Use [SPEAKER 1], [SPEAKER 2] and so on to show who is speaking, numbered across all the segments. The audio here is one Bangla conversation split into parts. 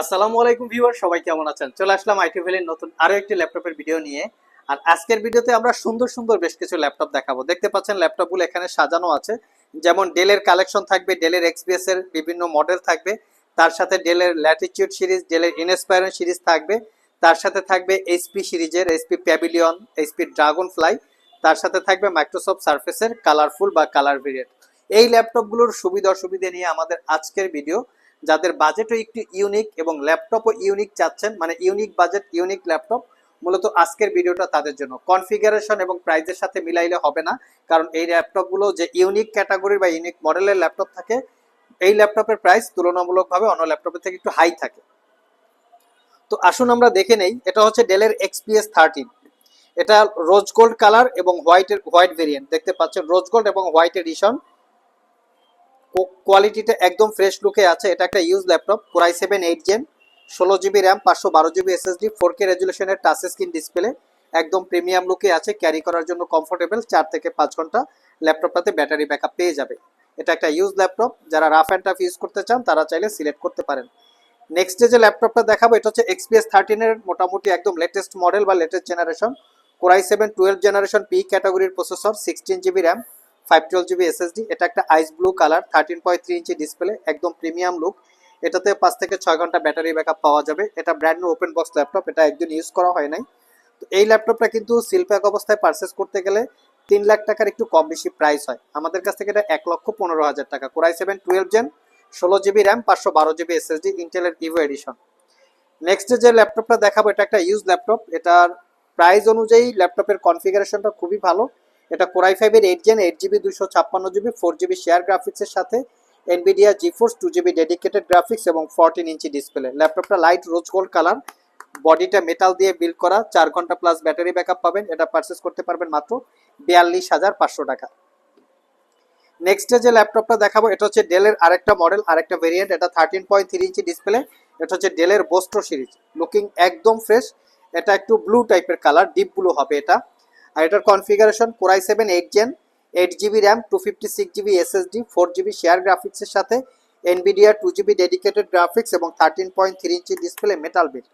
[SPEAKER 1] আসসালামু আলাইকুম ভিউয়ার, সবাই কেমন আছেন? চলে আসলাম আইটি ভ্যালির নতুন আরো একটি ল্যাপটপের ভিডিও নিয়ে। আর আজকের ভিডিওতে আমরা সুন্দর সুন্দর বেশ কিছু ল্যাপটপ দেখাবো। দেখতে পাচ্ছেন ল্যাপটপগুলো এখানে সাজানো আছে। যেমন ডেলের কালেকশন থাকবে, ডেলের এক্সপিএস এর বিভিন্ন মডেল থাকবে, তার সাথে ডেলের ল্যাটিটিউড সিরিজ, ডেলের ইনস্পায়রন সিরিজ থাকবে, তার সাথে থাকবে এইচপি সিরিজের HP pavilion, HP dragon fly, তার সাথে থাকবে মাইক্রোসফট সার্ফেসের কালারফুল বা কালার ভেরিয়েন্ট। এই ল্যাপটপগুলোর সুবিধা অসুবিধা নিয়ে আমাদের আজকের ভিডিও। যাদের বাজেটও একটু ইউনিক এবং ল্যাপটপও ইউনিক চাচ্ছেন, মানে ইউনিক বাজেট ইউনিক ল্যাপটপ, মূলত আজকের ভিডিওটা তাদের জন্য। কনফিগারেশন এবং প্রাইসের সাথে মিলাইলে হবে না, কারণ এই ল্যাপটপগুলো যে ইউনিক ক্যাটাগরি বা ইউনিক মডেলের ল্যাপটপ থাকে, এই ল্যাপটপের প্রাইস তুলনামূলকভাবে অন্য ল্যাপটপের থেকে একটু হাই থাকে। তো আসুন আমরা দেখে নেই। এটা হচ্ছে ডেলের এক্সপিএস 13। এটা রোজ গোল্ড কালার এবং হোয়াইট ভেরিয়েন্ট। দেখতে পাচ্ছেন রোজ গোল্ড এবং হোয়াইট এডিশন। কোয়ালিটিটা একদম ফ্রেশ লুকে আছে। এটা একটা use laptop, core i7 8 gen, 16 GB RAM, 512 GB SSD, 4K রেজুলেশনের টাচ স্ক্রিন ডিসপ্লে, একদম প্রিমিয়াম লুকে আছে। ক্যারি করার জন্য কমফোর্টেবল, 4 থেকে 5 ঘন্টা ল্যাপটপটাতে ব্যাটারি ব্যাকআপ পেয়ে যাবে। এটা একটা ইউজ ল্যাপটপ, যারা রাফ অ্যান্ড টাফ ইউজ করতে চান তারা চাইলে সিলেক্ট করতে পারেন। নেক্সট যে ল্যাপটপটা দেখাবো, এটা হচ্ছে এক্সপিএস 13 এর মোটামুটি একদম লেটেস্ট মডেল বা latest generation. Core i7 12 generation P ক্যাটাগরির processor, 16 GB RAM, 512 GB SSD. এটা একটা ice blue colour, 13.3 inch display, একদম প্রিমিয়াম লুক। এটাতে 5 থেকে 6 ঘন্টা ব্যাটারি ব্যাকআপ পাওয়া যাবে। এটা brand new open box laptop, এটা একদিন ইউজ করা হয় নাই। তো এই ল্যাপটপটা কিন্তু সিলপ্যাক অবস্থায় পারচেস করতে গেলে 3 লাখ টাকার একটু কম বেশি প্রাইস হয়। আমাদের কাছ থেকে এটা 1,15,000 টাকা। Core i7 12 gen, 16 GB RAM, 512 GB SSD, ইন্টেলের ইভো এডিশন। নেক্সট যে ল্যাপটপটা দেখাবো, এটা একটা ইউজ ল্যাপটপ। এটার প্রাইস অনুযায়ী ল্যাপটপের কনফিগারেশনটা খুবই ভালো। এটা কোর i5 এর 8 gen, 8 GB, 256 GB, 4 GB share গ্রাফিক্সের সাথে Nvidia GeForce 2 GB dedicated graphics এবং 14 ইঞ্চি ডিসপ্লে। ল্যাপটপটা লাইট রোজ গোল্ড কালার, বডিটা মেটাল দিয়ে বিল্ড করা, 4 ঘন্টা প্লাস ব্যাটারি ব্যাকআপ পাবেন। এটা পারচেস করতে পারবেন মাত্র 42,500 টাকা। নেক্সট যে ল্যাপটপটা দেখাবো, এটা হচ্ছে ডেলের আরেকটা মডেল, আরেকটা ভেরিয়েন্ট। এটা 13.3 ইঞ্চি ডিসপ্লে। এটা হচ্ছে ডেলের বোস্টো সিরিজ, লুকিং একদম ফ্রেশ। এটা একটু ব্লু টাইপের কালার, ডিপ ব্লু হবে এটা। আর এটার configuration core i7 8 gen, 8 GB RAM, 256 GB SSD, 4 GB share গ্রাফিক্সের সাথে এনভিডিয়া 2 জিবি ডেডিকেটেড গ্রাফিক্স এবং 13.3 ইঞ্চি ডিসপ্লে, মেটাল বিল্ড।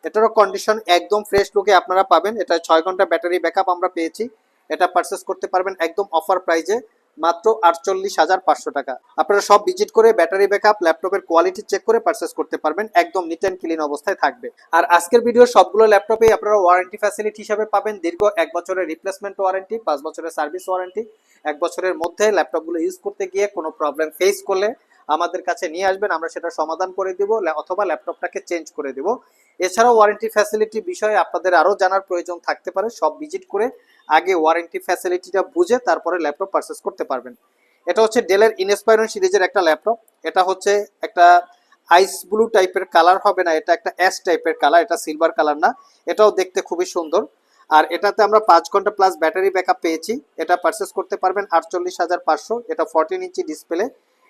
[SPEAKER 1] এটারও কন্ডিশন একদম ফ্রেশ লুকে আপনারা পাবেন। এটা 6 ঘন্টা ব্যাটারি ব্যাকআপ আমরা পেয়েছি। এটা পারচেস করতে পারবেন একদম অফার প্রাইজে মাত্র 48,500 টাকা। আপনারা সব ভিজিট করে ব্যাটারি ব্যাকআপ, ল্যাপটপের কোয়ালিটি চেক করে পারচেস করতে পারবেন। একদম নিট অ্যান্ড ক্লিন অবস্থায় থাকবে। আর আজকের ভিডিওর সবগুলো ল্যাপটপেই আপনারা ওয়ারেন্টি ফ্যাসিলিটি হিসাবে পাবেন দীর্ঘ 1 বছরের রিপ্লেসমেন্ট ওয়ারেন্টি, 5 বছরের সার্ভিস ওয়ারেন্টি। 1 বছরের মধ্যে ল্যাপটপগুলো ইউজ করতে গিয়ে কোনো প্রবলেম ফেস করলে আমাদের কাছে নিয়ে আসবেন, আমরা সেটা সমাধান করে দিব অথবা ল্যাপটপটাকে চেঞ্জ করে দিব। এছাড়াও ওয়ারেন্টি ফ্যাসিলিটি বিষয়ে আপনাদের আরও জানার প্রয়োজন থাকতে পারে, সব ভিজিট করে আগে ওয়ারেন্টি ফ্যাসিলিটিটা বুঝে তারপরে ল্যাপটপ পারচেস করতে পারবেন। এটা হচ্ছে ডেলের ইনস্পায়রন সিরিজের একটা ল্যাপটপ। এটা হচ্ছে একটা আইস ব্লু টাইপের কালার হবে না, এটা একটা অ্যাশ টাইপের কালার, এটা সিলভার কালার না। এটাও দেখতে খুবই সুন্দর। আর এটাতে আমরা 5 ঘন্টা প্লাস ব্যাটারি ব্যাকআপ পেয়েছি। এটা পারচেস করতে পারবেন 48,500। এটা 14 ইঞ্চি ডিসপ্লে।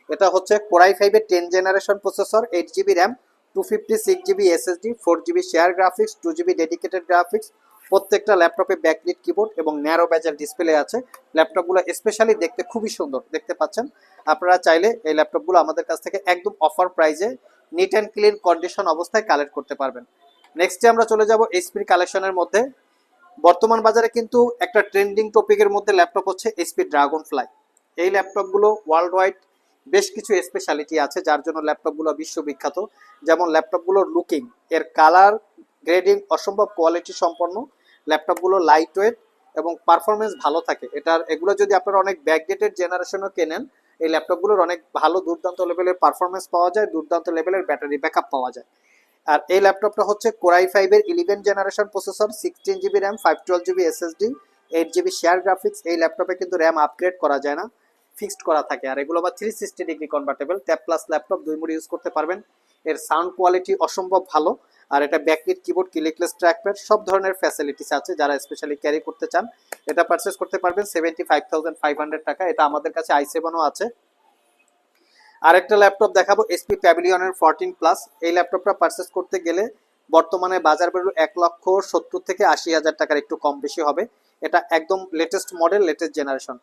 [SPEAKER 1] এটা হচ্ছে কোর i5 এর 10 generation processor, 8 GB RAM, 256 GB SSD, 4 GB share graphics, 2 GB dedicated graphics. প্রত্যেকটা ল্যাপটপে ব্যাকলিট কিবোর্ড এবং ন্যারো ব্যাজেল ডিসপ্লে আছে। ল্যাপটপগুলো স্পেশালি দেখতে খুবই সুন্দর, দেখতে পাচ্ছেন। আপনারা চাইলে এই ল্যাপটপগুলো আমাদের কাছ থেকে একদম অফার প্রাইজে নিট অ্যান্ড ক্লিন কন্ডিশন অবস্থায় কালেক্ট করতে পারবেন। নেক্সটে আমরা চলে যাব এইচপির কালেকশনের মধ্যে। বর্তমান বাজারে কিন্তু একটা ট্রেন্ডিং টপিকের মধ্যে ল্যাপটপ হচ্ছে এইচপি ড্রাগন ফ্লাই। এই ল্যাপটপগুলো ওয়ার্ল্ড ওয়াইড বেশ কিছু স্পেশালিটি আছে যার জন্য ল্যাপটপগুলো বিশ্ববিখ্যাত। যেমন ল্যাপটপগুলোর লুকিং, এর কালার গ্রেডিং অসম্ভব কোয়ালিটি সম্পন্ন। ল্যাপটপগুলো লাইট ওয়েট এবং পারফরমেন্স ভালো থাকে। এগুলো যদি আপনারা অনেক ব্যাকডেটেড জেনারেশনও কেনেন, এই ল্যাপটপগুলোর অনেক ভালো দুর্দান্ত লেভেলের পারফরমেন্স পাওয়া যায়, দুর্দান্ত লেভেলের ব্যাটারি ব্যাকআপ পাওয়া যায়। আর এই ল্যাপটপটা হচ্ছে কোর i5 এর 11 generation processor, 16 GB RAM, 512 GB SSD, 8 GB share graphics. এই ল্যাপটপে কিন্তু র্যাম আপগ্রেড করা যায় না, ফিক্সড করা থাকে। আর এগুলো বা 360 degree convertible, tab plus laptop, 2 mode use করতে পারবেন। এর সাউন্ড কোয়ালিটি অসম্ভব ভালো। আর এটা ব্যাকলিট কিবোর্ড, ক্লিকলেস ট্র্যাকপ্যাড, সব ধরনের ফ্যাসিলিটিস আছে। যারা স্পেশালি ক্যারি করতে চান এটা পারচেস করতে পারবেন 75,500 টাকা। এটা আমাদের কাছে i7ও আছে। আরেকটা ল্যাপটপ দেখাবো, এসপি প্যাভিলিয়নের 14 প্লাস। এই ল্যাপটপটা পারচেস করতে গেলে বর্তমানে বাজার ভ্যালু 1,70,000 থেকে 80,000 টাকার একটু কম বেশি হবে। এটা একদম লেটেস্ট মডেল, লেটেস্ট জেনারেশন।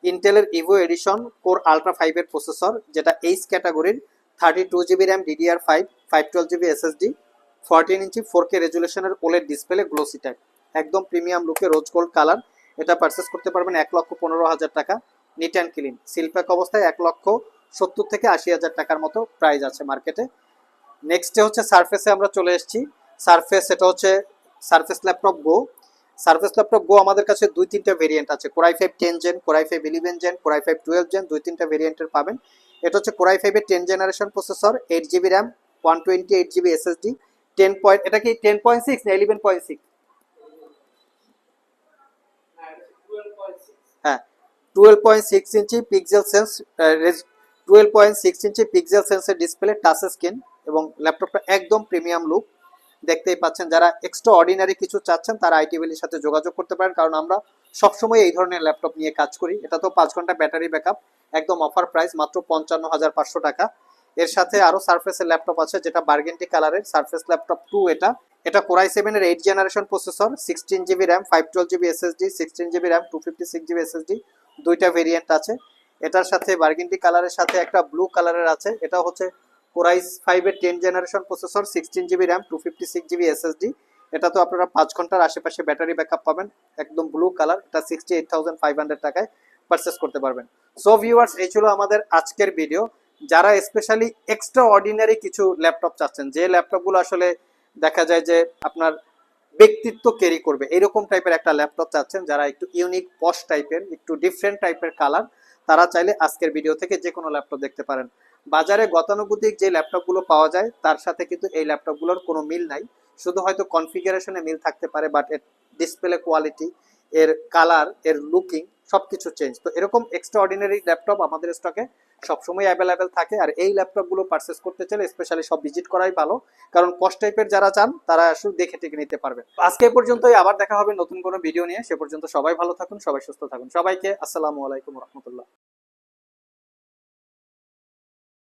[SPEAKER 1] ইন্টেলের ইভো এডিশন কোর আলট্রা 5 এর প্রসেসর, যেটা এইচ ক্যাটাগরির, 32 GB RAM, DDR5, 512GB SSD, 14 inch 4K রেজুলেশনের OLED ডিসপ্লে, গ্লোসি টাইপ, একদম প্রিমিয়াম লুকে রোজ গোল্ড কালার। এটা পারচেস করতে পারবেন 1,15,000 টাকা, নিট অ্যান্ড ক্লিন সিলপ্যাক অবস্থায় 1,70,000 থেকে 80,000 টাকার মতো প্রাইস আছে মার্কেটে। নেক্সটে হচ্ছে সারফেসে আমরা চলে এসেছি। সারফেস, এটা হচ্ছে সারফেস ল্যাপটপ গো। সারফেস ল্যাপটপ গো আমাদের কাছে 2-3টা ভেরিয়েন্ট আছে, Core i5 10 gen, Core i5 11 gen, Core i5 12 gen, 2-3টা ভেরিয়েন্টের পাবেন। এটা হচ্ছে Core i5 এর 10 generation processor, 8GB RAM, 128GB SSD, 10 point, এটা কি 10.6 না 11.6? হ্যাঁ, 12.6 inch pixel sense 12.6 inch pixel সেন্সের ডিসপ্লে, টাচ স্ক্রিন, এবং ল্যাপটপটা একদম প্রিমিয়াম লুক দেখতেই পাচ্ছেন। যারা এক্সট্রা অর্ডিনারি কিছু চাচ্ছেন তারা আইটি ভ্যালির সাথে যোগাযোগ করতে পারেন, কারণ আমরা সবসময় এই ধরনের ল্যাপটপ নিয়ে কাজ করি। এটা তো 5 ঘন্টা ব্যাটারি ব্যাকআপ, একদম অফার প্রাইস মাত্র 55,500 টাকা। এর সাথে আরো সারফেসের ল্যাপটপ আছে, যেটা বার্গেন্টি কালারের সারফেস ল্যাপটপ 2। এটা Core i7 এর 8 generation processor, 16GB RAM, 512GB SSD, 16GB RAM, 256GB SSD, দুইটা ভেরিয়েন্ট আছে। এটার সাথে বার্গেন্টি কালারের সাথে একটা ব্লু কালারের আছে। এটা হচ্ছে Core i5 এর 10 generation processor, 16GB RAM, 256GB SSD। এটা তো আপনারা 5 ঘন্টার আশেপাশে ব্যাটারি ব্যাকআপ পাবেন, একদম ব্লু কালার। এটা 68,500 টাকায় পারচেস করতে পারবেন। সো ভিউয়ার্স, এই ছিল আমাদের আজকের ভিডিও। যারা স্পেশালি এক্সট্রা অর্ডিনারি কিছু ল্যাপটপ চাচ্ছেন, যে ল্যাপটপগুলো আসলে দেখা যায় যে আপনার ব্যক্তিত্ব ক্যারি করবে, এরকম টাইপের একটা ল্যাপটপ চাচ্ছেন, যারা একটু ইউনিক পশ টাইপের, একটু ডিফারেন্ট টাইপের কালার, তারা চাইলে আজকের ভিডিও থেকে যে কোনো ল্যাপটপ দেখতে পারেন। বাজারে গতানুগতিক যে ল্যাপটপগুলো পাওয়া যায় তার সাথে কিন্তু এই ল্যাপটপগুলোর কোনো মিল নাই, শুধু হয়তো কনফিগারেশনে মিল থাকতে পারে, বাট এর ডিসপ্লে কোয়ালিটি, এর কালার, এর লুকিং সবকিছু চেঞ্জ। তো এরকম এক্সট্রা অর্ডিনারি ল্যাপটপ আমাদের স্টকে সবসময় অ্যাভেলেবেল থাকে। আর এই ল্যাপটপগুলো পারচেস করতে চাইলে স্পেশালি সব ভিজিট করাই ভালো, কারণ কস্ট টাইপের যারা চান তারা আসলে দেখে টেকে নিতে পারবেন। আজকে এই পর্যন্তই, আবার দেখা হবে নতুন কোনো ভিডিও নিয়ে। সে পর্যন্ত সবাই ভালো থাকুন, সবাই সুস্থ থাকুন। সবাইকে আসসালামু আলাইকুম রহমতুল্লাহ।